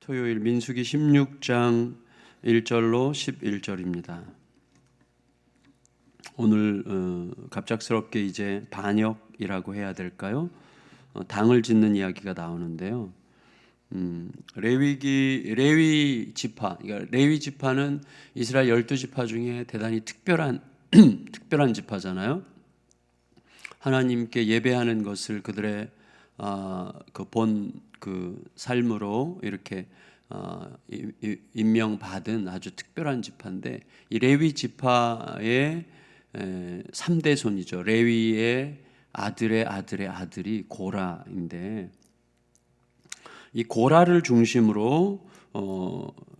토요일 민수기 16장 1절로 11절입니다. 오늘 갑작스럽게 이제 반역이라고 해야 될까요? 당을 짓는 이야기가 나오는데요. 레위 지파, 그러니까 레위 지파는 이스라엘 12지파 중에 대단히 특별한 지파잖아요. 하나님께 예배하는 것을 그들의 그 삶으로 이렇게 임명받은 아주 특별한 지파인데, 이 레위 지파의 3대 손이죠. 레위의 아들의 아들이 고라인데, 이 고라를 중심으로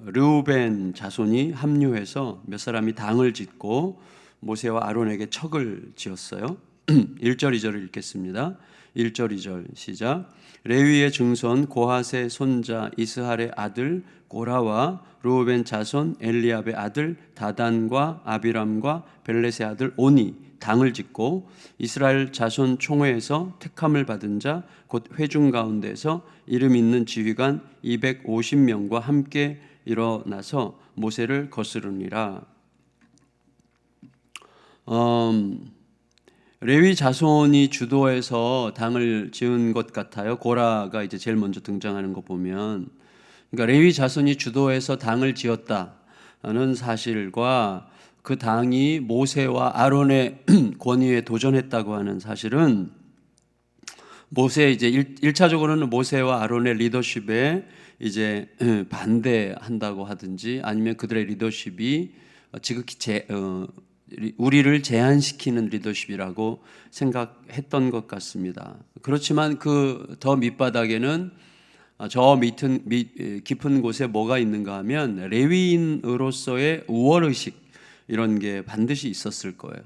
르우벤 자손이 합류해서 몇 사람이 당을 짓고 모세와 아론에게 척을 지었어요. 1절 2절을 읽겠습니다. 1절 2절 시작. 레위의 증손 고핫의 손자 이스할의 아들 고라와 르우벤 자손 엘리압의 아들 다단과 아비람과 벨렛의 아들 오니 당을 짓고 이스라엘 자손 총회에서 택함을 받은 자 곧 회중 가운데서 이름 있는 지휘관 250명과 함께 일어나서 모세를 거스르니라. 레위 자손이 주도해서 당을 지은 것 같아요. 고라가 이제 제일 먼저 등장하는 거 보면, 그러니까 레위 자손이 주도해서 당을 지었다는 사실과 그 당이 모세와 아론의 권위에 도전했다고 하는 사실은, 모세 이제 1차적으로는 모세와 아론의 리더십에 이제 반대한다고 하든지, 아니면 그들의 리더십이 지극히 우리를 제한시키는 리더십이라고 생각했던 것 같습니다. 그렇지만 그 더 밑바닥에는 저 깊은 곳에 뭐가 있는가 하면 레위인으로서의 우월의식, 이런 게 반드시 있었을 거예요.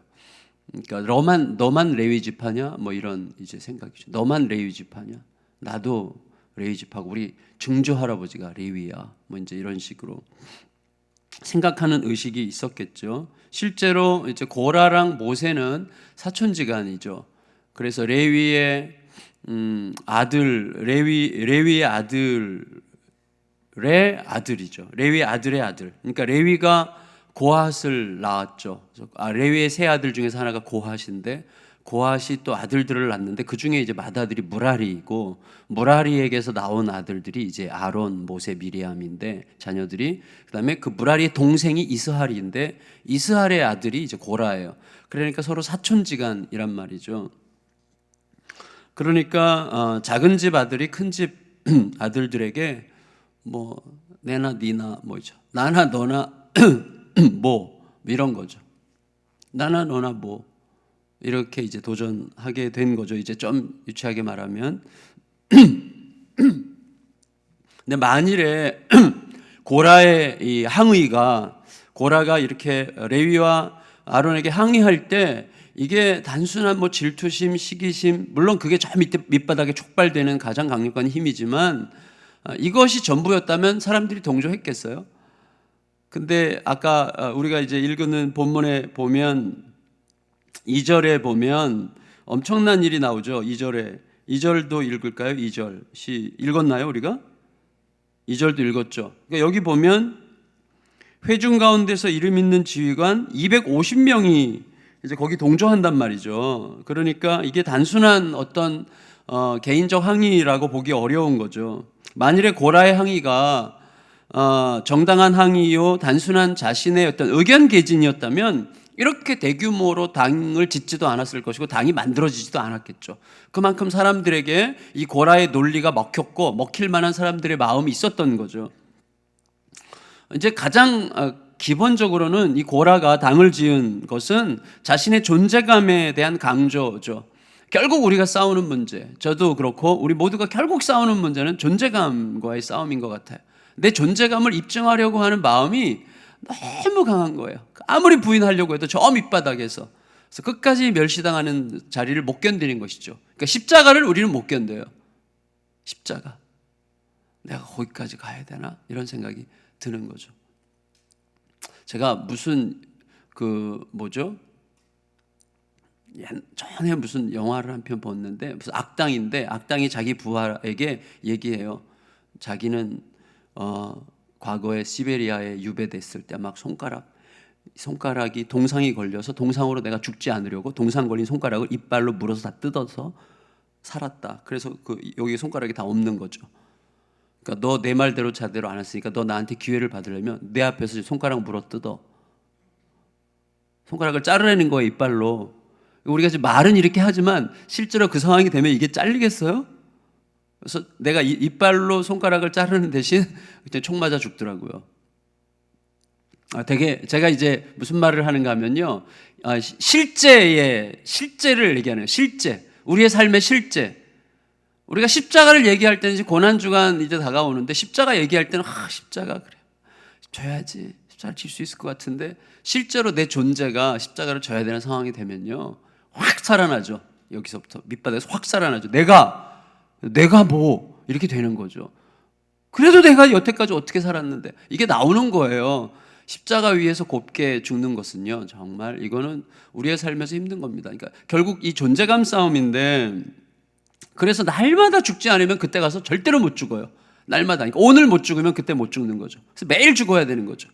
그러니까 너만 레위 지파냐, 뭐 이런 이제 생각이죠. 너만 레위 지파냐, 나도 레위 지파고 우리 증조 할아버지가 레위야, 뭐 이제 이런 식으로 생각하는 의식이 있었겠죠. 실제로 이제 고라랑 모세는 사촌지간이죠. 그래서 레위의 레위의 아들의 아들이죠. 레위의 아들의 아들. 그러니까 레위가 고핫을 낳았죠. 레위의 세 아들 중에서 하나가 고핫인데, 고핫이 또 아들들을 낳는데 그 중에 이제 맏아들이 무라리이고, 무라리에게서 나온 아들들이 이제 아론, 모세, 미리암인데 자녀들이, 그다음에 그 무라리의 동생이 이스할인데 이스할의 아들이 이제 고라예요. 그러니까 서로 사촌지간이란 말이죠. 그러니까 작은 집 아들이 큰 집 아들들에게 뭐 내나 니나 뭐죠, 나나 너나 뭐 이런 거죠. 나나 너나 뭐 이렇게 이제 도전하게 된 거죠. 이제 좀 유치하게 말하면. 근데 만일에 고라의 이 항의가, 고라가 이렇게 레위와 아론에게 항의할 때 이게 단순한 뭐 질투심, 시기심, 물론 그게 저 밑바닥에 촉발되는 가장 강력한 힘이지만, 이것이 전부였다면 사람들이 동조했겠어요? 근데 아까 우리가 이제 읽는 본문에 보면 2절에 보면 엄청난 일이 나오죠. 2절도 읽을까요? 2절 읽었나요 우리가? 2절도 읽었죠. 그러니까 여기 보면 회중 가운데서 이름 있는 지휘관 250명이 이제 거기 동조한단 말이죠. 그러니까 이게 단순한 어떤 개인적 항의라고 보기 어려운 거죠. 만일에 고라의 항의가 정당한 항의요, 단순한 자신의 어떤 의견 개진이었다면 이렇게 대규모로 당을 짓지도 않았을 것이고 당이 만들어지지도 않았겠죠. 그만큼 사람들에게 이 고라의 논리가 먹혔고 먹힐 만한 사람들의 마음이 있었던 거죠. 이제 가장 기본적으로는 이 고라가 당을 지은 것은 자신의 존재감에 대한 강조죠. 결국 우리가 싸우는 문제, 저도 그렇고 우리 모두가 결국 싸우는 문제는 존재감과의 싸움인 것 같아요. 내 존재감을 입증하려고 하는 마음이 너무 강한 거예요. 아무리 부인하려고 해도 저 밑바닥에서, 그래서 끝까지 멸시당하는 자리를 못 견디는 것이죠. 그러니까 십자가를 우리는 못 견뎌요. 십자가, 내가 거기까지 가야 되나, 이런 생각이 드는 거죠. 제가 무슨 전에 무슨 영화를 한 편 봤는데, 무슨 악당인데 악당이 자기 부하에게 얘기해요. 자기는 과거에 시베리아에 유배됐을 때 막 손가락이 동상이 걸려서 동상으로 내가 죽지 않으려고 동상 걸린 손가락을 이빨로 물어서 다 뜯어서 살았다. 그래서 여기 손가락이 다 없는 거죠. 그러니까 너 내 말대로 자대로 안 했으니까 너 나한테 기회를 받으려면 내 앞에서 손가락 물어 뜯어. 손가락을 자르라는 거예요, 이빨로. 우리가 지금 말은 이렇게 하지만 실제로 그 상황이 되면 이게 잘리겠어요? 그래서 내가 이빨로 손가락을 자르는 대신 그때 총 맞아 죽더라고요. 되게 제가 이제 무슨 말을 하는가 하면요, 실제를 얘기하는 거예요. 실제, 우리의 삶의 실제. 우리가 십자가를 얘기할 때는 이제 고난주간 이제 다가오는데 십자가 얘기할 때는 십자가 그래 져야지, 십자가를 질 수 있을 것 같은데 실제로 내 존재가 십자가를 져야 되는 상황이 되면요 확 살아나죠. 여기서부터 밑바닥에서 확 살아나죠. 내가 뭐 이렇게 되는 거죠. 그래도 내가 여태까지 어떻게 살았는데 이게 나오는 거예요. 십자가 위에서 곱게 죽는 것은요 정말 이거는 우리의 삶에서 힘든 겁니다. 그러니까 결국 이 존재감 싸움인데, 그래서 날마다 죽지 않으면 그때 가서 절대로 못 죽어요. 날마다. 그러니까 오늘 못 죽으면 그때 못 죽는 거죠. 그래서 매일 죽어야 되는 거죠.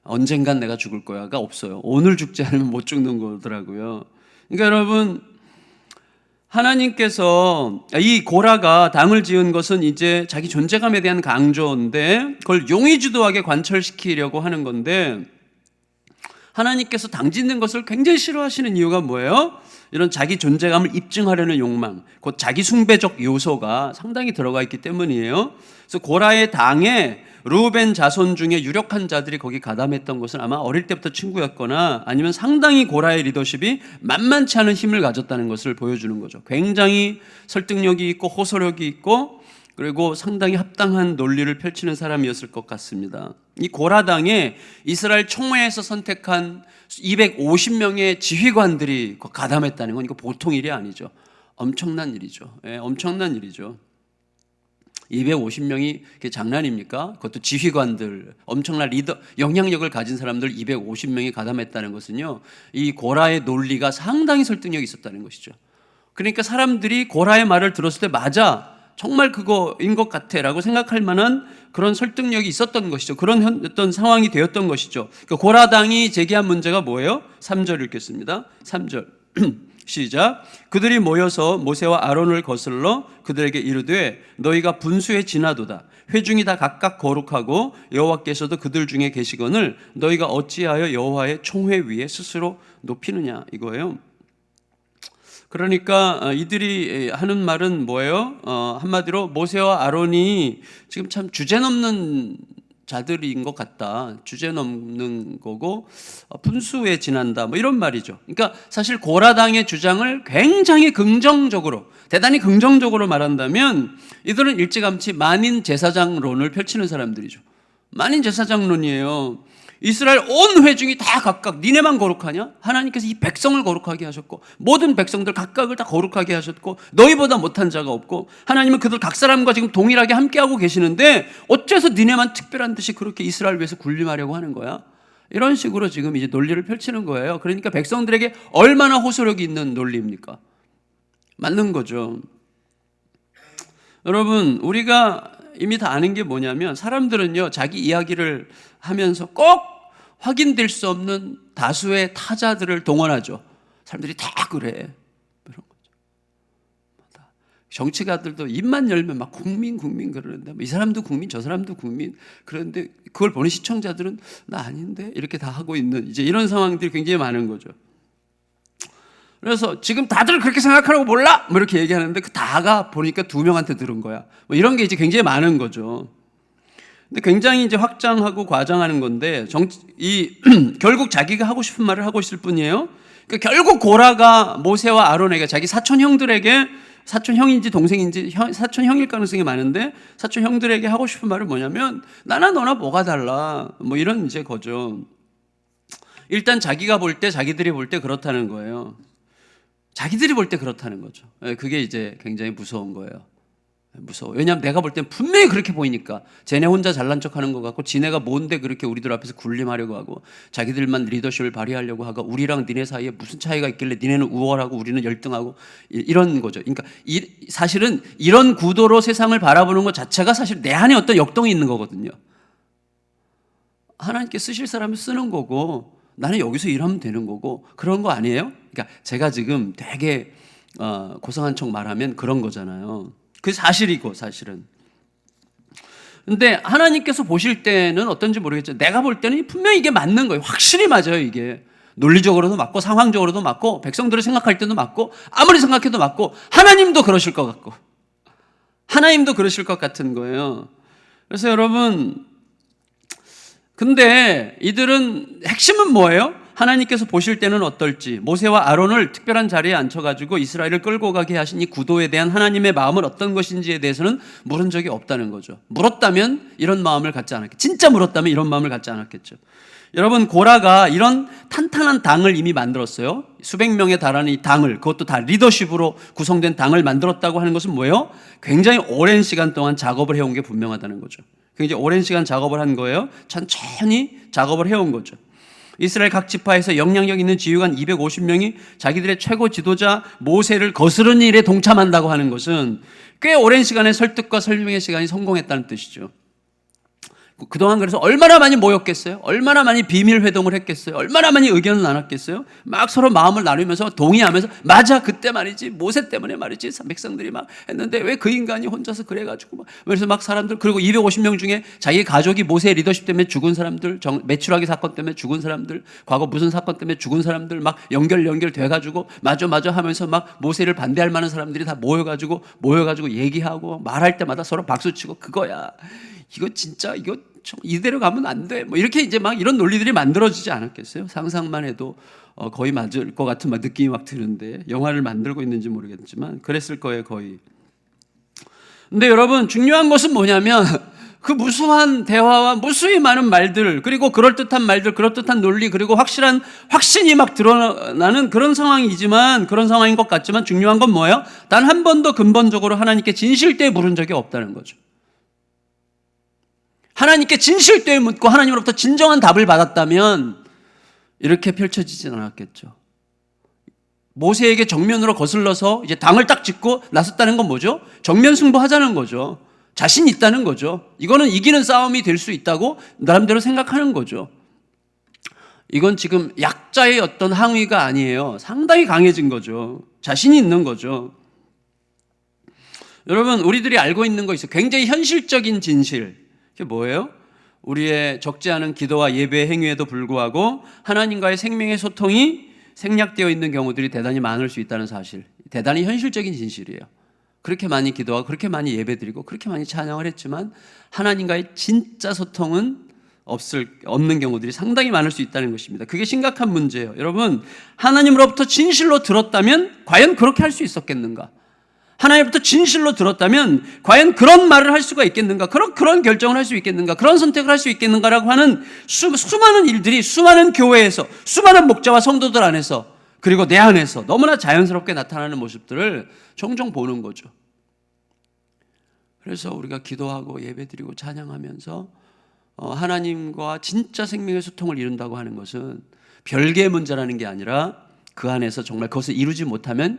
언젠간 내가 죽을 거야가 없어요. 오늘 죽지 않으면 못 죽는 거더라고요. 그러니까 여러분, 하나님께서 이 고라가 당을 지은 것은 이제 자기 존재감에 대한 강조인데 그걸 용의주도하게 관철시키려고 하는 건데, 하나님께서 당 짓는 것을 굉장히 싫어하시는 이유가 뭐예요? 이런 자기 존재감을 입증하려는 욕망, 곧 자기 숭배적 요소가 상당히 들어가 있기 때문이에요. 그래서 고라의 당에 르우벤 자손 중에 유력한 자들이 거기 가담했던 것은 아마 어릴 때부터 친구였거나 아니면 상당히 고라의 리더십이 만만치 않은 힘을 가졌다는 것을 보여주는 거죠. 굉장히 설득력이 있고 호소력이 있고 그리고 상당히 합당한 논리를 펼치는 사람이었을 것 같습니다. 이 고라당에 이스라엘 총회에서 선택한 250명의 지휘관들이 가담했다는 건 이거 보통 일이 아니죠. 엄청난 일이죠. 엄청난 일이죠. 250명이 그게 장난입니까? 그것도 지휘관들, 엄청난 리더, 영향력을 가진 사람들 250명이 가담했다는 것은요, 이 고라의 논리가 상당히 설득력이 있었다는 것이죠. 그러니까 사람들이 고라의 말을 들었을 때 맞아, 정말 그거인 것 같아 라고 생각할 만한 그런 설득력이 있었던 것이죠. 그런 어떤 상황이 되었던 것이죠. 그러니까 고라당이 제기한 문제가 뭐예요? 3절 읽겠습니다. 3절 시작. 그들이 모여서 모세와 아론을 거슬러 그들에게 이르되 너희가 분수에 지나도다. 회중이 다 각각 거룩하고 여호와께서도 그들 중에 계시거늘 너희가 어찌하여 여호와의 총회 위에 스스로 높이느냐, 이거예요. 그러니까 이들이 하는 말은 뭐예요? 한마디로 모세와 아론이 지금 참 주제넘는 자들인 것 같다. 주제넘는 거고 분수에 지난다. 뭐 이런 말이죠. 그러니까 사실 고라당의 주장을 굉장히 긍정적으로, 대단히 긍정적으로 말한다면 이들은 일찌감치 만인 제사장론을 펼치는 사람들이죠. 만인 제사장론이에요. 이스라엘 온 회중이 다 각각 니네만 거룩하냐? 하나님께서 이 백성을 거룩하게 하셨고 모든 백성들 각각을 다 거룩하게 하셨고 너희보다 못한 자가 없고 하나님은 그들 각 사람과 지금 동일하게 함께하고 계시는데 어째서 니네만 특별한 듯이 그렇게 이스라엘 위해서 군림하려고 하는 거야? 이런 식으로 지금 이제 논리를 펼치는 거예요. 그러니까 백성들에게 얼마나 호소력이 있는 논리입니까? 맞는 거죠. 여러분, 우리가 이미 다 아는 게 뭐냐면 사람들은요 자기 이야기를 하면서 꼭 확인될 수 없는 다수의 타자들을 동원하죠. 사람들이 다 그래. 이런 거죠. 정치가들도 입만 열면 막 국민 그러는데 이 사람도 국민 저 사람도 국민 그런데 그걸 보는 시청자들은 나 아닌데 이렇게 다 하고 있는 이제 이런 상황들이 굉장히 많은 거죠. 그래서 지금 다들 그렇게 생각하라고 몰라? 뭐 이렇게 얘기하는데 그 다가 보니까 2명한테 들은 거야. 뭐 이런 게 이제 굉장히 많은 거죠. 근데 굉장히 이제 확장하고 과장하는 건데 결국 자기가 하고 싶은 말을 하고 있을 뿐이에요. 그러니까 결국 고라가 모세와 아론에게 자기 사촌 형들에게, 사촌 형인지 동생인지 사촌 형일 가능성이 많은데 사촌 형들에게 하고 싶은 말은 뭐냐면 나나 너나 뭐가 달라, 뭐 이런 이제 거죠. 일단 자기가 볼 때 자기들이 볼 때 그렇다는 거예요. 자기들이 볼 때 그렇다는 거죠. 그게 이제 굉장히 무서운 거예요. 무서워. 왜냐하면 내가 볼 땐 분명히 그렇게 보이니까. 쟤네 혼자 잘난 척하는 것 같고 지네가 뭔데 그렇게 우리들 앞에서 군림하려고 하고 자기들만 리더십을 발휘하려고 하고 우리랑 니네 사이에 무슨 차이가 있길래 니네는 우월하고 우리는 열등하고 이런 거죠. 그러니까 사실은 이런 구도로 세상을 바라보는 것 자체가 사실 내 안에 어떤 역동이 있는 거거든요. 하나님께 쓰실 사람을 쓰는 거고 나는 여기서 일하면 되는 거고 그런 거 아니에요? 그러니까 제가 지금 되게 고상한 척 말하면 그런 거잖아요. 그게 사실이고 사실은. 근데 하나님께서 보실 때는 어떤지 모르겠죠. 내가 볼 때는 분명히 이게 맞는 거예요. 확실히 맞아요. 이게 논리적으로도 맞고 상황적으로도 맞고 백성들을 생각할 때도 맞고 아무리 생각해도 맞고 하나님도 그러실 것 같고 하나님도 그러실 것 같은 거예요. 그래서 여러분, 근데 이들은 핵심은 뭐예요? 하나님께서 보실 때는 어떨지, 모세와 아론을 특별한 자리에 앉혀가지고 이스라엘을 끌고 가게 하신 이 구도에 대한 하나님의 마음은 어떤 것인지에 대해서는 물은 적이 없다는 거죠. 물었다면 이런 마음을 갖지 않았겠죠. 진짜 물었다면 이런 마음을 갖지 않았겠죠. 여러분, 고라가 이런 탄탄한 당을 이미 만들었어요. 수백 명에 달하는 이 당을, 그것도 다 리더십으로 구성된 당을 만들었다고 하는 것은 뭐예요? 굉장히 오랜 시간 동안 작업을 해온 게 분명하다는 거죠. 굉장히 오랜 시간 작업을 한 거예요. 천천히 작업을 해온 거죠. 이스라엘 각 지파에서 영향력 있는 지휘관 250명이 자기들의 최고 지도자 모세를 거스르는 일에 동참한다고 하는 것은 꽤 오랜 시간의 설득과 설명의 시간이 성공했다는 뜻이죠. 그동안 그래서 얼마나 많이 모였겠어요? 얼마나 많이 비밀 회동을 했겠어요? 얼마나 많이 의견을 나눴겠어요? 막 서로 마음을 나누면서 동의하면서 맞아, 그때 말이지, 모세 때문에 말이지, 백성들이 막 했는데 왜 그 인간이 혼자서 그래가지고 막, 그래서 막 사람들, 그리고 250명 중에 자기 가족이 모세의 리더십 때문에 죽은 사람들, 메추라기 사건 때문에 죽은 사람들, 과거 무슨 사건 때문에 죽은 사람들 막 연결돼가지고 맞아 하면서 막 모세를 반대할 만한 사람들이 다 모여가지고 얘기하고 말할 때마다 서로 박수치고 그거야. 이거 진짜 이거 이대로 가면 안 돼. 뭐 이렇게 이제 막 이런 논리들이 만들어지지 않았겠어요? 상상만 해도 거의 맞을 것 같은 막 느낌이 막 드는데 영화를 만들고 있는지 모르겠지만 그랬을 거예요, 거의. 근데 여러분, 중요한 것은 뭐냐면 그 무수한 대화와 무수히 많은 말들, 그리고 그럴듯한 말들, 그럴듯한 논리, 그리고 확신이 막 드러나는 그런 상황이지만, 그런 상황인 것 같지만 중요한 건 뭐예요? 단 한 번도 근본적으로 하나님께 진실되게 물은 적이 없다는 거죠. 하나님께 진실되게 묻고 하나님으로부터 진정한 답을 받았다면 이렇게 펼쳐지진 않았겠죠. 모세에게 정면으로 거슬러서 이제 당을 딱 짓고 나섰다는 건 뭐죠? 정면 승부하자는 거죠. 자신 있다는 거죠. 이거는 이기는 싸움이 될 수 있다고 나름대로 생각하는 거죠. 이건 지금 약자의 어떤 항의가 아니에요. 상당히 강해진 거죠. 자신이 있는 거죠. 여러분, 우리들이 알고 있는 거 있어요. 굉장히 현실적인 진실. 그게 뭐예요? 우리의 적지 않은 기도와 예배의 행위에도 불구하고 하나님과의 생명의 소통이 생략되어 있는 경우들이 대단히 많을 수 있다는 사실. 대단히 현실적인 진실이에요. 그렇게 많이 기도하고 그렇게 많이 예배드리고 그렇게 많이 찬양을 했지만 하나님과의 진짜 소통은 없는 경우들이 상당히 많을 수 있다는 것입니다. 그게 심각한 문제예요. 여러분, 하나님으로부터 진실로 들었다면 과연 그렇게 할 수 있었겠는가? 하나님부터 진실로 들었다면 과연 그런 말을 할 수가 있겠는가? 그런 결정을 할 수 있겠는가? 그런 선택을 할 수 있겠는가라고 하는 수많은 일들이 수많은 교회에서, 수많은 목자와 성도들 안에서, 그리고 내 안에서 너무나 자연스럽게 나타나는 모습들을 종종 보는 거죠. 그래서 우리가 기도하고 예배드리고 찬양하면서 하나님과 진짜 생명의 소통을 이룬다고 하는 것은 별개의 문제라는 게 아니라 그 안에서 정말 그것을 이루지 못하면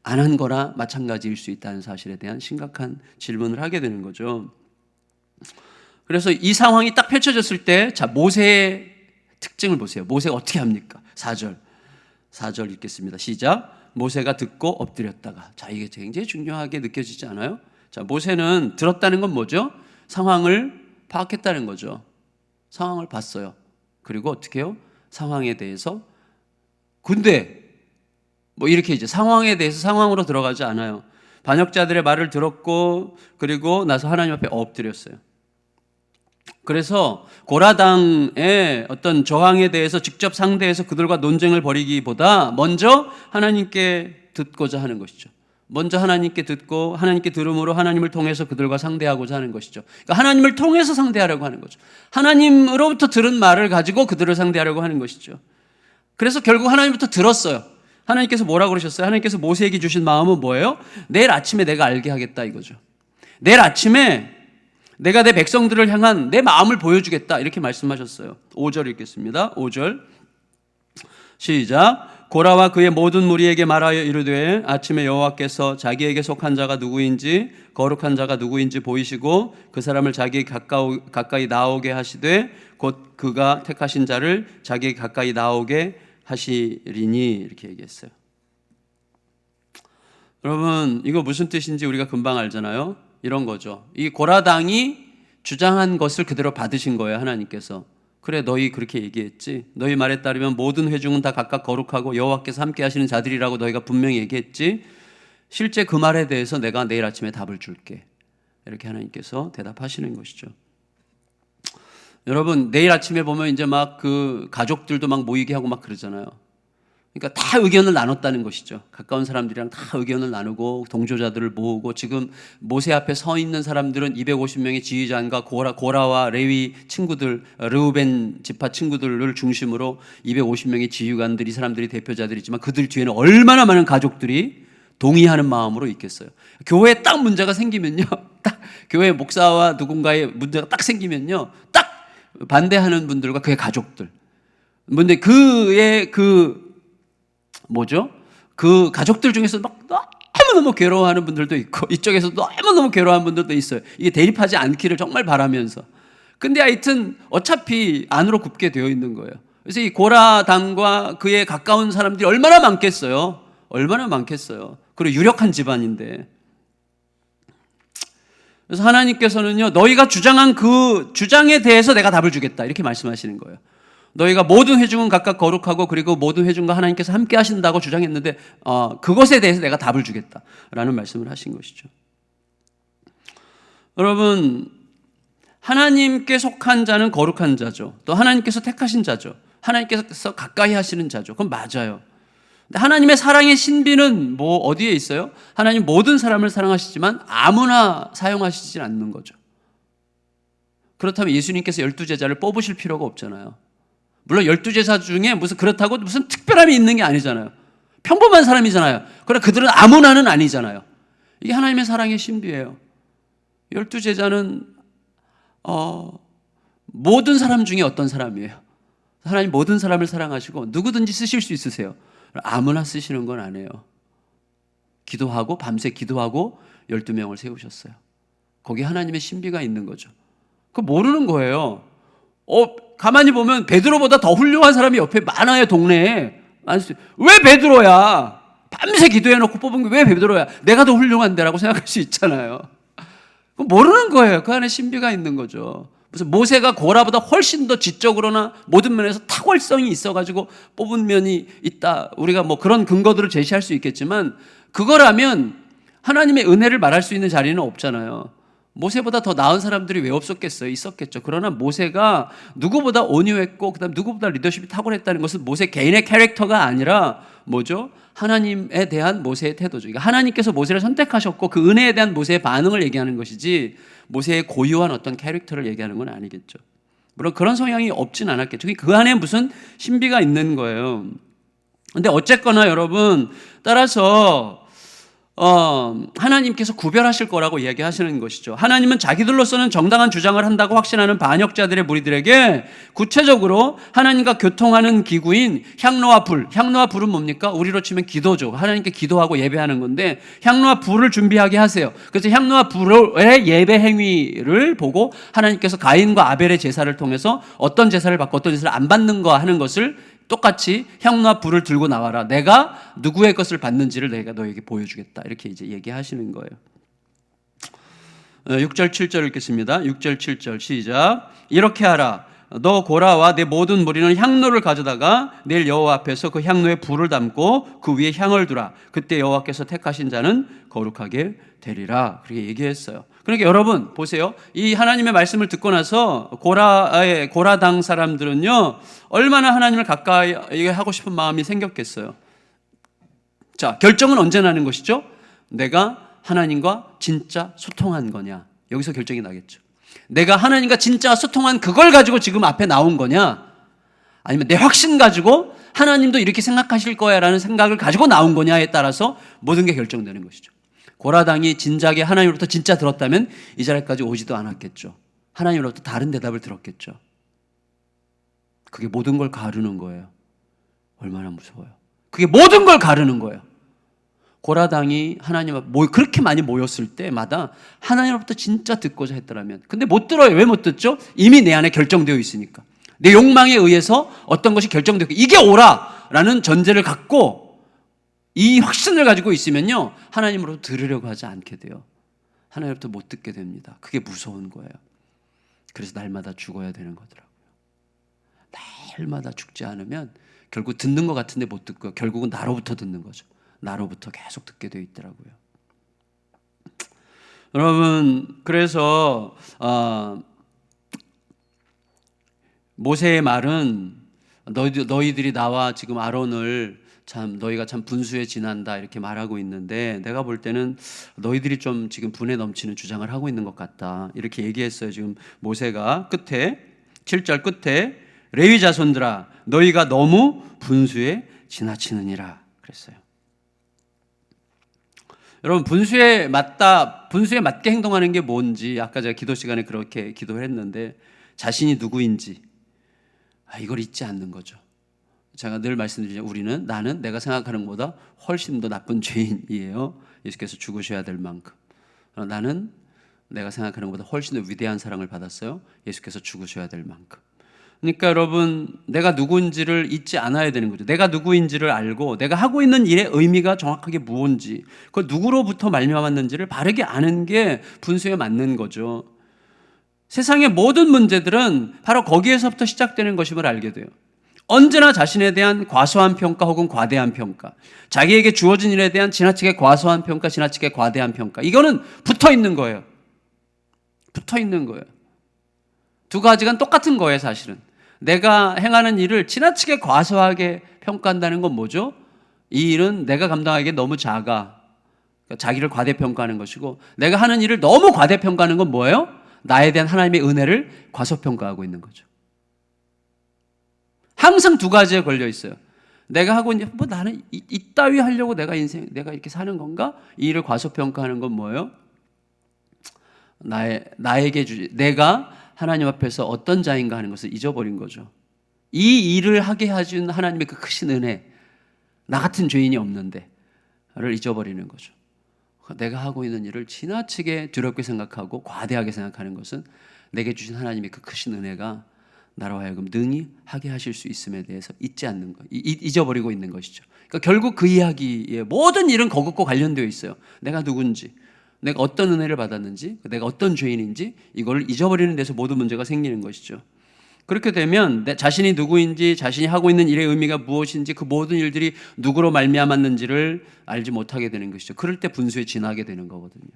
안 한 거나 마찬가지일 수 있다는 사실에 대한 심각한 질문을 하게 되는 거죠. 그래서 이 상황이 딱 펼쳐졌을 때, 자, 모세의 특징을 보세요. 모세가 어떻게 합니까? 4절 읽겠습니다. 시작. 모세가 듣고 엎드렸다가. 자, 이게 굉장히 중요하게 느껴지지 않아요? 자, 모세는 들었다는 건 뭐죠? 상황을 파악했다는 거죠. 상황을 봤어요. 그리고 어떻게 해요? 상황에 대해서 근데 뭐 이렇게 이제 상황에 대해서 상황으로 들어가지 않아요. 반역자들의 말을 들었고 그리고 나서 하나님 앞에 엎드렸어요. 그래서 고라당의 어떤 저항에 대해서 직접 상대해서 그들과 논쟁을 벌이기보다 먼저 하나님께 듣고자 하는 것이죠. 먼저 하나님께 듣고 하나님께 들음으로 하나님을 통해서 그들과 상대하고자 하는 것이죠. 그러니까 하나님을 통해서 상대하려고 하는 거죠. 하나님으로부터 들은 말을 가지고 그들을 상대하려고 하는 것이죠. 그래서 결국 하나님부터 들었어요. 하나님께서 뭐라고 그러셨어요? 하나님께서 모세에게 주신 마음은 뭐예요? 내일 아침에 내가 알게 하겠다 이거죠. 내일 아침에 내가 내 백성들을 향한 내 마음을 보여주겠다 이렇게 말씀하셨어요. 5절 읽겠습니다. 5절 시작. 고라와 그의 모든 무리에게 말하여 이르되 아침에 여호와께서 자기에게 속한 자가 누구인지 거룩한 자가 누구인지 보이시고 그 사람을 자기에게 가까이 나오게 하시되 곧 그가 택하신 자를 자기에게 가까이 나오게 하시리니 이렇게 얘기했어요. 여러분 이거 무슨 뜻인지 우리가 금방 알잖아요. 이런 거죠. 이 고라당이 주장한 것을 그대로 받으신 거예요. 하나님께서. 그래 너희 그렇게 얘기했지. 너희 말에 따르면 모든 회중은 다 각각 거룩하고 여호와께서 함께 하시는 자들이라고 너희가 분명히 얘기했지. 실제 그 말에 대해서 내가 내일 아침에 답을 줄게. 이렇게 하나님께서 대답하시는 것이죠. 여러분 내일 아침에 보면 이제 막 그 가족들도 막 모이게 하고 막 그러잖아요. 그러니까 다 의견을 나눴다는 것이죠. 가까운 사람들이랑 다 의견을 나누고 동조자들을 모으고 지금 모세 앞에 서 있는 사람들은 250명의 지휘자과 고라와 레위 친구들, 르우벤 지파 친구들을 중심으로 250명의 지휘관들이 이 사람들이 대표자들이지만 그들 뒤에는 얼마나 많은 가족들이 동의하는 마음으로 있겠어요. 교회에 딱 문제가 생기면요. 딱 교회 목사와 누군가의 문제가 딱 생기면요. 딱 반대하는 분들과 그의 가족들. 근데 그의 그 가족들 중에서 막 너무너무 괴로워하는 분들도 있고 이쪽에서 너무너무 괴로워하는 분들도 있어요. 이게 대립하지 않기를 정말 바라면서. 근데 하여튼 어차피 안으로 굽게 되어 있는 거예요. 그래서 이 고라당과 그에 가까운 사람들이 얼마나 많겠어요. 얼마나 많겠어요. 그리고 유력한 집안인데. 그래서 하나님께서는요, 너희가 주장한 그 주장에 대해서 내가 답을 주겠다 이렇게 말씀하시는 거예요. 너희가 모든 회중은 각각 거룩하고 그리고 모든 회중과 하나님께서 함께 하신다고 주장했는데 그것에 대해서 내가 답을 주겠다라는 말씀을 하신 것이죠. 여러분 하나님께 속한 자는 거룩한 자죠. 또 하나님께서 택하신 자죠. 하나님께서 가까이 하시는 자죠. 그건 맞아요. 근데 하나님의 사랑의 신비는 뭐 어디에 있어요? 하나님 모든 사람을 사랑하시지만 아무나 사용하시지 않는 거죠. 그렇다면 예수님께서 12제자를 뽑으실 필요가 없잖아요. 물론 12제자 중에 그렇다고 무슨 특별함이 있는 게 아니잖아요. 평범한 사람이잖아요. 그러나 그들은 아무나는 아니잖아요. 이게 하나님의 사랑의 신비예요. 12제자는 모든 사람 중에 어떤 사람이에요. 하나님 모든 사람을 사랑하시고 누구든지 쓰실 수 있으세요. 아무나 쓰시는 건 아니에요. 기도하고 밤새 기도하고 12명을 세우셨어요. 거기에 하나님의 신비가 있는 거죠. 그거 모르는 거예요. 가만히 보면 베드로보다 더 훌륭한 사람이 옆에 많아요. 동네에. 왜 베드로야? 밤새 기도해놓고 뽑은 게 왜 베드로야? 내가 더 훌륭한데라고 생각할 수 있잖아요. 모르는 거예요. 그 안에 신비가 있는 거죠. 무슨 모세가 고라보다 훨씬 더 지적으로나 모든 면에서 탁월성이 있어가지고 뽑은 면이 있다. 우리가 뭐 그런 근거들을 제시할 수 있겠지만 그거라면 하나님의 은혜를 말할 수 있는 자리는 없잖아요. 모세보다 더 나은 사람들이 왜 없었겠어요? 있었겠죠. 그러나 모세가 누구보다 온유했고 그다음 누구보다 리더십이 탁월했다는 것은 모세 개인의 캐릭터가 아니라 뭐죠? 하나님에 대한 모세의 태도죠. 그러니까 하나님께서 모세를 선택하셨고 그 은혜에 대한 모세의 반응을 얘기하는 것이지 모세의 고유한 어떤 캐릭터를 얘기하는 건 아니겠죠. 물론 그런 성향이 없진 않았겠죠. 그 안에 무슨 신비가 있는 거예요. 근데 어쨌거나 여러분 따라서 하나님께서 구별하실 거라고 이야기하시는 것이죠. 하나님은 자기들로서는 정당한 주장을 한다고 확신하는 반역자들의 무리들에게 구체적으로 하나님과 교통하는 기구인 향로와 불, 향로와 불은 뭡니까? 우리로 치면 기도죠. 하나님께 기도하고 예배하는 건데 향로와 불을 준비하게 하세요. 그래서 향로와 불의 예배 행위를 보고 하나님께서 가인과 아벨의 제사를 통해서 어떤 제사를 받고 어떤 제사를 안 받는가 하는 것을 똑같이 향로와 불을 들고 나와라. 내가 누구의 것을 받는지를 내가 너에게 보여주겠다. 이렇게 이제 얘기하시는 거예요. 6절 7절 읽겠습니다. 6절 7절 시작. 이렇게 하라. 너 고라와 내 모든 무리는 향로를 가져다가 내일 여호와 앞에서 그 향로에 불을 담고 그 위에 향을 두라. 그때 여호와께서 택하신 자는 거룩하게 되리라. 그렇게 얘기했어요. 그러니까 여러분 보세요. 이 하나님의 말씀을 듣고 나서 고라당 사람들은요 얼마나 하나님을 가까이 하고 싶은 마음이 생겼겠어요. 자, 결정은 언제 나는 것이죠? 내가 하나님과 진짜 소통한 거냐. 여기서 결정이 나겠죠. 내가 하나님과 진짜 소통한 그걸 가지고 지금 앞에 나온 거냐, 아니면 내 확신 가지고 하나님도 이렇게 생각하실 거야 라는 생각을 가지고 나온 거냐에 따라서 모든 게 결정되는 것이죠. 고라 당이 진작에 하나님으로부터 진짜 들었다면 이 자리까지 오지도 않았겠죠. 하나님으로부터 다른 대답을 들었겠죠. 그게 모든 걸 가르는 거예요. 얼마나 무서워요. 그게 모든 걸 가르는 거예요. 고라 당이 하나님 앞에 그렇게 많이 모였을 때마다 하나님으로부터 진짜 듣고자 했더라면, 근데 못 들어요. 왜 못 듣죠? 이미 내 안에 결정되어 있으니까. 내 욕망에 의해서 어떤 것이 결정되고 이게 옳아라는 전제를 갖고 이 확신을 가지고 있으면요, 하나님으로부터 들으려고 하지 않게 돼요. 하나님으로부터 못 듣게 됩니다. 그게 무서운 거예요. 그래서 날마다 죽어야 되는 거더라고요. 날마다 죽지 않으면 결국 듣는 것 같은데 못 듣고요. 결국은 나로부터 듣는 거죠. 나로부터 계속 듣게 되어 있더라고요. 여러분, 그래서 모세의 말은 너희들이 나와 지금 아론을 참 너희가 참 분수에 지난다 이렇게 말하고 있는데, 내가 볼 때는 너희들이 좀 지금 분에 넘치는 주장을 하고 있는 것 같다 이렇게 얘기했어요. 지금 모세가 끝에 7절 끝에 레위 자손들아 너희가 너무 분수에 지나치느니라 그랬어요. 여러분, 분수에 맞게 행동하는 게 뭔지 아까 제가 기도 시간에 그렇게 기도를 했는데, 자신이 누구인지 이걸 잊지 않는 거죠. 제가 늘 말씀드리죠. 나는 내가 생각하는 것보다 훨씬 더 나쁜 죄인이에요. 예수께서 죽으셔야 될 만큼. 나는 내가 생각하는 것보다 훨씬 더 위대한 사랑을 받았어요. 예수께서 죽으셔야 될 만큼. 그러니까 여러분, 내가 누구인지를 잊지 않아야 되는 거죠. 내가 누구인지를 알고 내가 하고 있는 일의 의미가 정확하게 무엇인지, 그걸 누구로부터 말미암았는지를 바르게 아는 게 분수에 맞는 거죠. 세상의 모든 문제들은 바로 거기에서부터 시작되는 것임을 알게 돼요. 언제나 자신에 대한 과소한 평가 혹은 과대한 평가, 자기에게 주어진 일에 대한 지나치게 과소한 평가, 지나치게 과대한 평가, 이거는 붙어 있는 거예요. 붙어 있는 거예요. 두 가지가 똑같은 거예요. 사실은 내가 행하는 일을 지나치게 과소하게 평가한다는 건 뭐죠? 이 일은 내가 감당하기에 너무 작아, 그러니까 자기를 과대평가하는 것이고, 내가 하는 일을 너무 과대평가하는 건 뭐예요? 나에 대한 하나님의 은혜를 과소평가하고 있는 거죠. 항상 두 가지에 걸려 있어요. 내가 하고 있는, 나는 이따위 하려고 내가 이렇게 사는 건가? 이 일을 과소평가하는 건 뭐예요? 내가 하나님 앞에서 어떤 자인가 하는 것을 잊어버린 거죠. 이 일을 하게 해준 하나님의 그 크신 은혜, 나 같은 죄인이 없는데를 잊어버리는 거죠. 내가 하고 있는 일을 지나치게 두렵게 생각하고 과대하게 생각하는 것은 내게 주신 하나님의 그 크신 은혜가 나로 하여금 능히 하게 하실 수 있음에 대해서 잊어버리고 있는 것이죠. 그러니까 결국 그 이야기의 모든 일은 그것과 관련되어 있어요. 내가 누군지, 내가 어떤 은혜를 받았는지, 내가 어떤 죄인인지 이걸 잊어버리는 데서 모든 문제가 생기는 것이죠. 그렇게 되면 내 자신이 누구인지, 자신이 하고 있는 일의 의미가 무엇인지, 그 모든 일들이 누구로 말미암았는지를 알지 못하게 되는 것이죠. 그럴 때 분수에 지나게 되는 거거든요.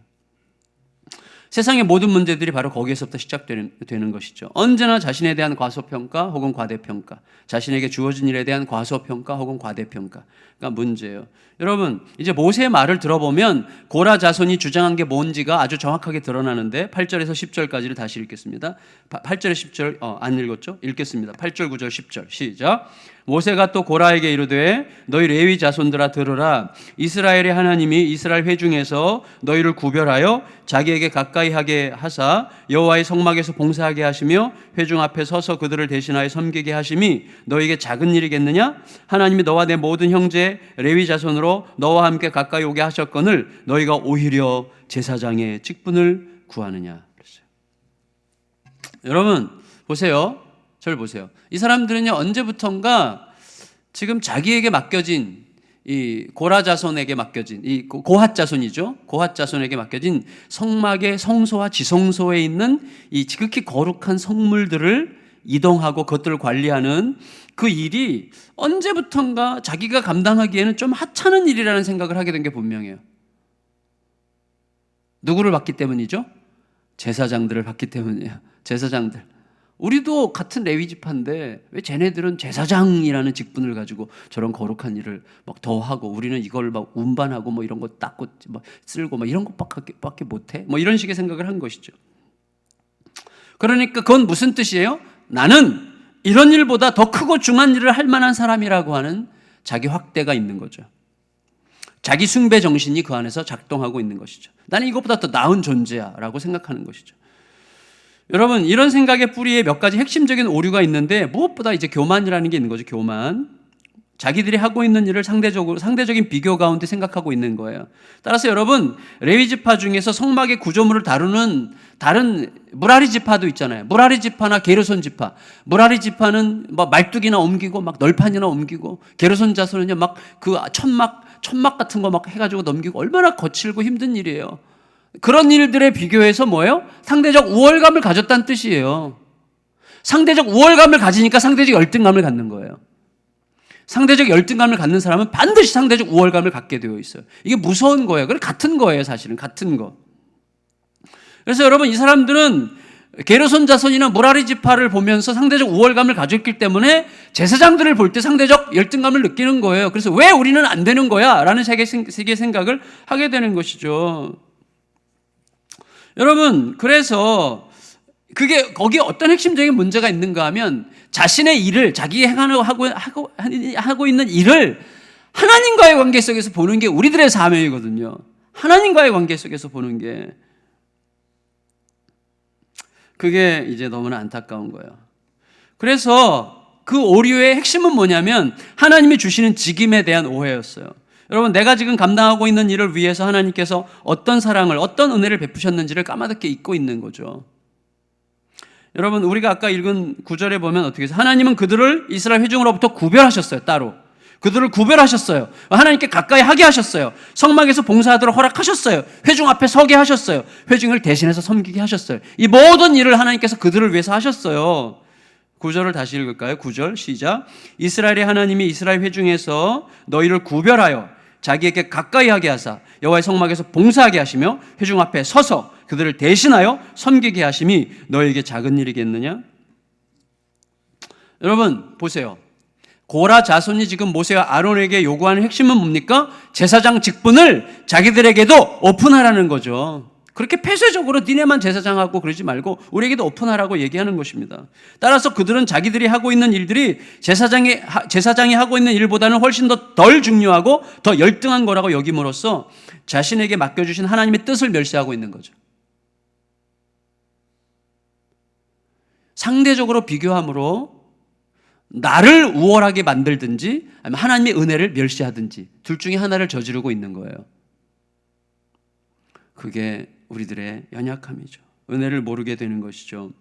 세상의 모든 문제들이 바로 거기에서부터 시작되는 것이죠. 언제나 자신에 대한 과소평가 혹은 과대평가, 자신에게 주어진 일에 대한 과소평가 혹은 과대평가가 문제예요. 여러분, 이제 모세의 말을 들어보면 고라 자손이 주장한 게 뭔지가 아주 정확하게 드러나는데, 8절에서 10절까지를 다시 읽겠습니다. 8절에 10절 안 읽었죠? 읽겠습니다. 8절, 9절, 10절 시작. 모세가 또 고라에게 이르되 너희 레위 자손들아 들으라. 이스라엘의 하나님이 이스라엘 회중에서 너희를 구별하여 자기에게 가까이 하게 하사 여호와의 성막에서 봉사하게 하시며 회중 앞에 서서 그들을 대신하여 섬기게 하심이 너희에게 작은 일이겠느냐? 하나님이 너와 내 모든 형제 레위 자손으로 너와 함께 가까이 오게 하셨거늘 너희가 오히려 제사장의 직분을 구하느냐 그랬어요. 여러분 보세요. 저를 보세요. 이 사람들은요, 언제부턴가 지금 자기에게 맡겨진, 이 고라 자손에게 맡겨진, 이 고핫 자손이죠. 고핫 자손에게 맡겨진 성막의 성소와 지성소에 있는 이 지극히 거룩한 성물들을 이동하고 그것들을 관리하는 그 일이 언제부턴가 자기가 감당하기에는 좀 하찮은 일이라는 생각을 하게 된 게 분명해요. 누구를 받기 때문이죠? 제사장들을 받기 때문이에요. 제사장들. 우리도 같은 레위 지파인데 왜 쟤네들은 제사장이라는 직분을 가지고 저런 거룩한 일을 막 더 하고 우리는 이걸 막 운반하고 뭐 이런 거 닦고 막 쓸고 막 이런 것밖에 못해? 뭐 이런 식의 생각을 한 것이죠. 그러니까 그건 무슨 뜻이에요? 나는 이런 일보다 더 크고 중한 일을 할 만한 사람이라고 하는 자기 확대가 있는 거죠. 자기 숭배 정신이 그 안에서 작동하고 있는 것이죠. 나는 이것보다 더 나은 존재야 라고 생각하는 것이죠. 여러분, 이런 생각의 뿌리에 몇 가지 핵심적인 오류가 있는데 무엇보다 이제 교만이라는 게 있는 거죠. 교만. 자기들이 하고 있는 일을 상대적인 비교 가운데 생각하고 있는 거예요. 따라서 여러분, 레위 지파 중에서 성막의 구조물을 다루는 다른 무라리 지파도 있잖아요. 무라리 지파나 게르손 지파. 무라리 지파는 뭐 말뚝이나 옮기고 막 널판이나 옮기고, 게르손 자손은요 막 그 천막 같은 거 막 해가지고 넘기고, 얼마나 거칠고 힘든 일이에요. 그런 일들에 비교해서 뭐예요? 상대적 우월감을 가졌다는 뜻이에요. 상대적 우월감을 가지니까 상대적 열등감을 갖는 거예요. 상대적 열등감을 갖는 사람은 반드시 상대적 우월감을 갖게 되어 있어요. 이게 무서운 거예요. 그래, 같은 거예요, 사실은. 같은 거. 그래서 여러분, 이 사람들은 게르손 자손이나 무라리 지파를 보면서 상대적 우월감을 가졌기 때문에 제사장들을 볼 때 상대적 열등감을 느끼는 거예요. 그래서 왜 우리는 안 되는 거야? 라는 세계 생각을 하게 되는 것이죠. 여러분, 그래서 거기에 어떤 핵심적인 문제가 있는가 하면 자신의 일을, 자기 하고 있는 일을 하나님과의 관계 속에서 보는 게 우리들의 사명이거든요. 하나님과의 관계 속에서 보는 게, 그게 이제 너무나 안타까운 거예요. 그래서 그 오류의 핵심은 뭐냐면 하나님이 주시는 직임에 대한 오해였어요. 여러분, 내가 지금 감당하고 있는 일을 위해서 하나님께서 어떤 사랑을, 어떤 은혜를 베푸셨는지를 까마득히 잊고 있는 거죠. 여러분, 우리가 아까 읽은 구절에 보면 어떻게 해서 하나님은 그들을 이스라엘 회중으로부터 구별하셨어요. 따로 그들을 구별하셨어요. 하나님께 가까이 하게 하셨어요. 성막에서 봉사하도록 허락하셨어요. 회중 앞에 서게 하셨어요. 회중을 대신해서 섬기게 하셨어요. 이 모든 일을 하나님께서 그들을 위해서 하셨어요. 9절을 다시 읽을까요? 9절 시작. 이스라엘의 하나님이 이스라엘 회중에서 너희를 구별하여 자기에게 가까이 하게 하사 여호와의 성막에서 봉사하게 하시며 회중 앞에 서서 그들을 대신하여 섬기게 하심이 너희에게 작은 일이겠느냐? 여러분 보세요. 고라 자손이 지금 모세와 아론에게 요구하는 핵심은 뭡니까? 제사장 직분을 자기들에게도 오픈하라는 거죠. 그렇게 폐쇄적으로 니네만 제사장하고 그러지 말고 우리에게도 오픈하라고 얘기하는 것입니다. 따라서 그들은 자기들이 하고 있는 일들이 제사장이 하고 있는 일보다는 훨씬 덜 중요하고 더 열등한 거라고 여김으로써 자신에게 맡겨주신 하나님의 뜻을 멸시하고 있는 거죠. 상대적으로 비교함으로 나를 우월하게 만들든지 아니면 하나님의 은혜를 멸시하든지 둘 중에 하나를 저지르고 있는 거예요. 그게 우리들의 연약함이죠. 은혜를 모르게 되는 것이죠.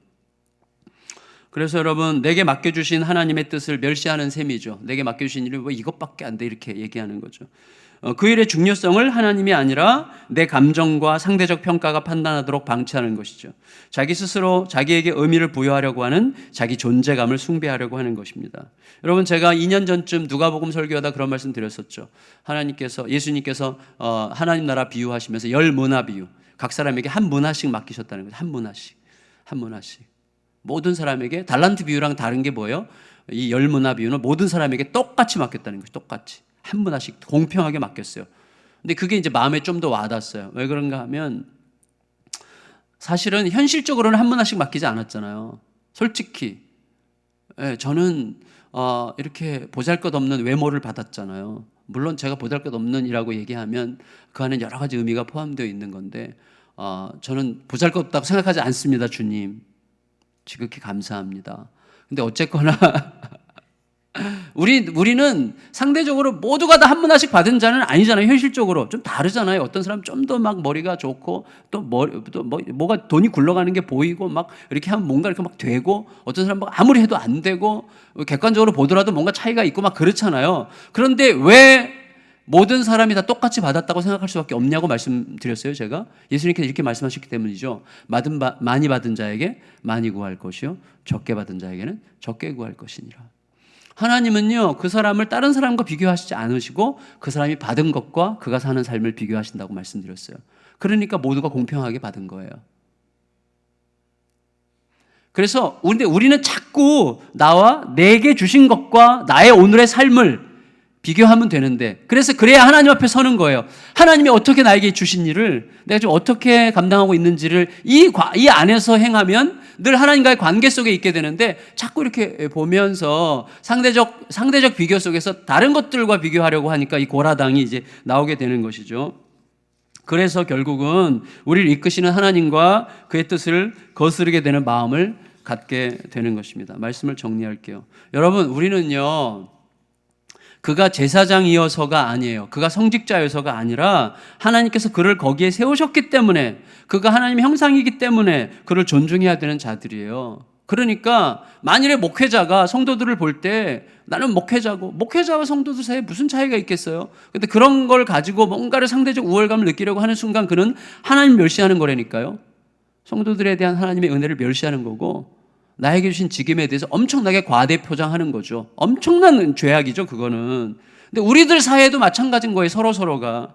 그래서 여러분, 내게 맡겨주신 하나님의 뜻을 멸시하는 셈이죠. 내게 맡겨주신 일이 왜 이것밖에 안 돼 이렇게 얘기하는 거죠. 그 일의 중요성을 하나님이 아니라 내 감정과 상대적 평가가 판단하도록 방치하는 것이죠. 자기 스스로 자기에게 의미를 부여하려고 하는 자기 존재감을 숭배하려고 하는 것입니다. 여러분, 제가 2년 전쯤 누가복음 설교하다 그런 말씀 드렸었죠. 예수님께서 하나님 나라 비유하시면서 열 문화 비유, 각 사람에게 한 문화씩 맡기셨다는 거죠. 한 문화씩. 모든 사람에게 달란트 비유랑 다른 게 뭐예요? 이 열 문화 비유는 모든 사람에게 똑같이 맡겼다는 거죠. 똑같이. 한 문화씩 공평하게 맡겼어요. 근데 그게 이제 마음에 좀 더 와닿았어요. 왜 그런가 하면 사실은 현실적으로는 한 문화씩 맡기지 않았잖아요. 솔직히 저는 이렇게 보잘것없는 외모를 받았잖아요. 물론 제가 보잘것없는이라고 얘기하면 그 안에 여러 가지 의미가 포함되어 있는 건데 저는 보잘것없다고 생각하지 않습니다. 주님, 지극히 감사합니다. 근데 어쨌거나 우리는 상대적으로 모두가 다 한 문화씩 받은 자는 아니잖아요. 현실적으로 좀 다르잖아요. 어떤 사람 좀 더 막 머리가 좋고 뭐가 돈이 굴러가는 게 보이고 막 이렇게 하면 뭔가 이렇게 막 되고, 어떤 사람 막 아무리 해도 안 되고, 객관적으로 보더라도 뭔가 차이가 있고 막 그렇잖아요. 그런데 왜 모든 사람이 다 똑같이 받았다고 생각할 수밖에 없냐고 말씀드렸어요. 제가 예수님께서 이렇게 말씀하셨기 때문이죠. 많이 받은 자에게 많이 구할 것이요 적게 받은 자에게는 적게 구할 것이니라. 하나님은요, 그 사람을 다른 사람과 비교하시지 않으시고 그 사람이 받은 것과 그가 사는 삶을 비교하신다고 말씀드렸어요. 그러니까 모두가 공평하게 받은 거예요. 그래서 우리는 자꾸 나와 내게 주신 것과 나의 오늘의 삶을 비교하면 되는데, 그래야 하나님 앞에 서는 거예요. 하나님이 어떻게 나에게 주신 일을 내가 좀 어떻게 감당하고 있는지를 이 안에서 행하면 늘 하나님과의 관계 속에 있게 되는데 자꾸 이렇게 보면서 상대적 비교 속에서 다른 것들과 비교하려고 하니까 이 고라당이 이제 나오게 되는 것이죠. 그래서 결국은 우리를 이끄시는 하나님과 그의 뜻을 거스르게 되는 마음을 갖게 되는 것입니다. 말씀을 정리할게요. 여러분, 우리는요, 그가 제사장이어서가 아니에요. 그가 성직자여서가 아니라 하나님께서 그를 거기에 세우셨기 때문에, 그가 하나님의 형상이기 때문에 그를 존중해야 되는 자들이에요. 그러니까 만일에 목회자가 성도들을 볼 때 나는 목회자와 성도들 사이에 무슨 차이가 있겠어요? 근데 그런 걸 가지고 뭔가를 상대적 우월감을 느끼려고 하는 순간 그는 하나님 멸시하는 거라니까요. 성도들에 대한 하나님의 은혜를 멸시하는 거고, 나에게 주신 직임에 대해서 엄청나게 과대 표장하는 거죠. 엄청난 죄악이죠, 그거는. 근데 우리들 사이에도 마찬가지인 거예요, 서로가.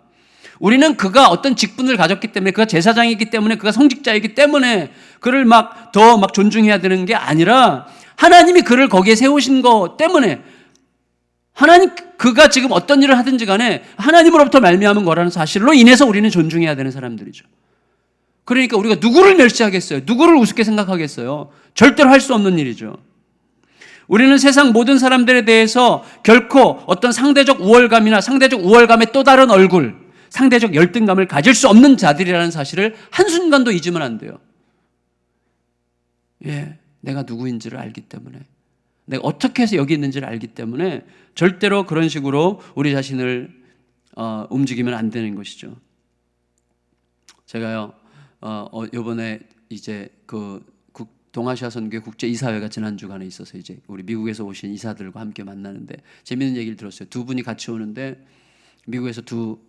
우리는 그가 어떤 직분을 가졌기 때문에, 그가 제사장이기 때문에, 그가 성직자이기 때문에 그를 더 존중해야 되는 게 아니라 하나님이 그를 거기에 세우신 것 때문에, 그가 지금 어떤 일을 하든지 간에 하나님으로부터 말미암은 거라는 사실로 인해서 우리는 존중해야 되는 사람들이죠. 그러니까 우리가 누구를 멸시하겠어요? 누구를 우습게 생각하겠어요? 절대로 할 수 없는 일이죠. 우리는 세상 모든 사람들에 대해서 결코 어떤 상대적 우월감이나 상대적 우월감의 또 다른 얼굴, 상대적 열등감을 가질 수 없는 자들이라는 사실을 한순간도 잊으면 안 돼요. 내가 누구인지를 알기 때문에, 내가 어떻게 해서 여기 있는지를 알기 때문에 절대로 그런 식으로 우리 자신을 움직이면 안 되는 것이죠. 제가요, 요번에 이제 동아시아 선교회 국제 이사회가 지난 주간에 있어서 이제 우리 미국에서 오신 이사들과 함께 만나는데 재미있는 얘기를 들었어요. 두 분이 같이 오는데, 미국에서 두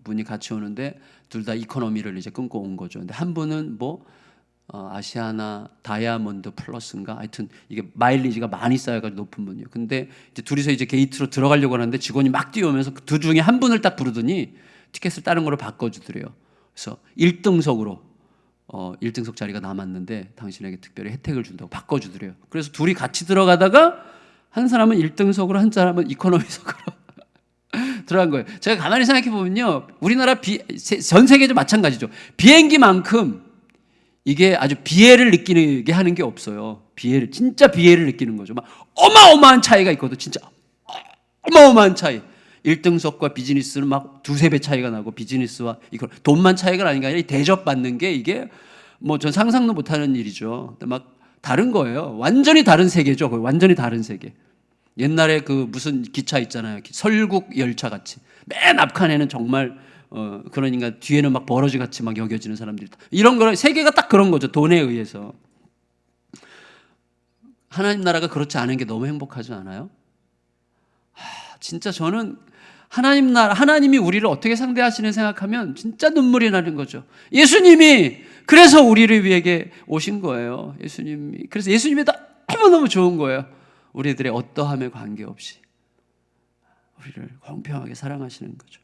분이 같이 오는데 둘 다 이코노미를 이제 끊고 온 거죠. 근데 한 분은 아시아나 다이아몬드 플러스인가, 하여튼 이게 마일리지가 많이 쌓여가지고 높은 분이에요. 근데 이제 둘이서 이제 게이트로 들어가려고 하는데 직원이 막 뛰어오면서 그 두 중에 한 분을 딱 부르더니 티켓을 다른 거로 바꿔주더래요. 그래서 1등석으로 1등석 자리가 남았는데 당신에게 특별히 혜택을 준다고 바꿔주더래요. 그래서 둘이 같이 들어가다가 한 사람은 1등석으로 한 사람은 이코노미석으로 들어간 거예요. 제가 가만히 생각해 보면요, 우리나라 전 세계도 마찬가지죠. 비행기만큼 이게 아주 비애를 느끼게 하는 게 없어요. 진짜 비애를 느끼는 거죠. 막 어마어마한 차이가 있거든. 진짜 어마어마한 차이. 1등석과 비즈니스는 막 두세 배 차이가 나고, 비즈니스와 돈만 차이가 나는 게 아니라 대접받는 게 이게 전 상상도 못하는 일이죠. 근데 막 다른 거예요. 완전히 다른 세계죠. 완전히 다른 세계. 옛날에 무슨 기차 있잖아요. 설국 열차 같이 맨 앞칸에는 정말 그러니까 뒤에는 막 버러지 같이 막 여겨지는 사람들이, 이런 거는 세계가 딱 그런 거죠. 돈에 의해서. 하나님 나라가 그렇지 않은 게 너무 행복하지 않아요? 진짜 저는 하나님이 우리를 어떻게 상대하시는 생각하면 진짜 눈물이 나는 거죠. 예수님이 그래서 우리를 위해 오신 거예요. 그래서 예수님이 너무너무 좋은 거예요. 우리들의 어떠함에 관계없이 우리를 공평하게 사랑하시는 거죠.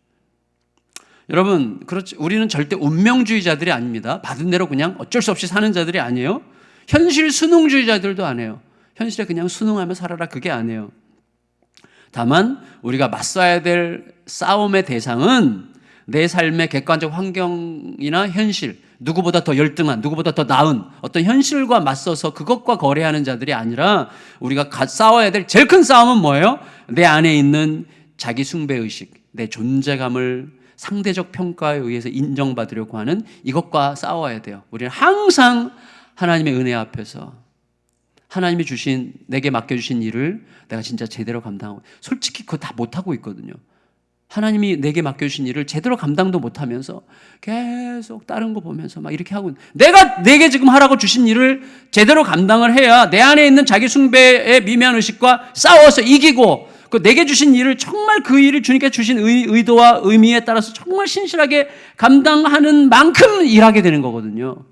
여러분, 그렇지, 우리는 절대 운명주의자들이 아닙니다. 받은 대로 그냥 어쩔 수 없이 사는 자들이 아니에요. 현실 순응주의자들도 아니에요. 현실에 그냥 순응하며 살아라, 그게 아니에요. 다만 우리가 맞서야 될 싸움의 대상은 내 삶의 객관적 환경이나 현실, 누구보다 더 열등한, 누구보다 더 나은 어떤 현실과 맞서서 그것과 거래하는 자들이 아니라, 우리가 싸워야 될 제일 큰 싸움은 뭐예요? 내 안에 있는 자기 숭배의식, 내 존재감을 상대적 평가에 의해서 인정받으려고 하는 이것과 싸워야 돼요. 우리는 항상 하나님의 은혜 앞에서 하나님이 내게 맡겨주신 일을 내가 진짜 제대로 감당하고, 솔직히 그거 다 못하고 있거든요. 하나님이 내게 맡겨주신 일을 제대로 감당도 못하면서 계속 다른 거 보면서 막 이렇게 하고, 내게 지금 하라고 주신 일을 제대로 감당을 해야 내 안에 있는 자기 숭배의 미묘한 의식과 싸워서 이기고, 내게 주신 일을 정말 그 일을 주님께 주신 의도와 의미에 따라서 정말 신실하게 감당하는 만큼 일하게 되는 거거든요.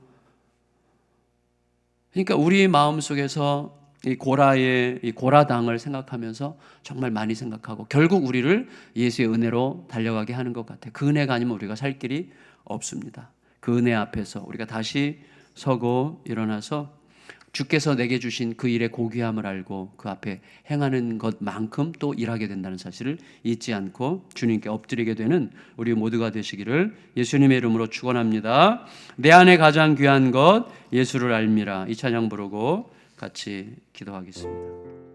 그러니까 우리 마음속에서 이 고라당을 생각하면서 정말 많이 생각하고, 결국 우리를 예수의 은혜로 달려가게 하는 것 같아요. 그 은혜가 아니면 우리가 살 길이 없습니다. 그 은혜 앞에서 우리가 다시 서고 일어나서 주께서 내게 주신 그 일의 고귀함을 알고 그 앞에 행하는 것만큼 또 일하게 된다는 사실을 잊지 않고 주님께 엎드리게 되는 우리 모두가 되시기를 예수님의 이름으로 축원합니다. 내 안에 가장 귀한 것 예수를 알미라. 이 찬양 부르고 같이 기도하겠습니다.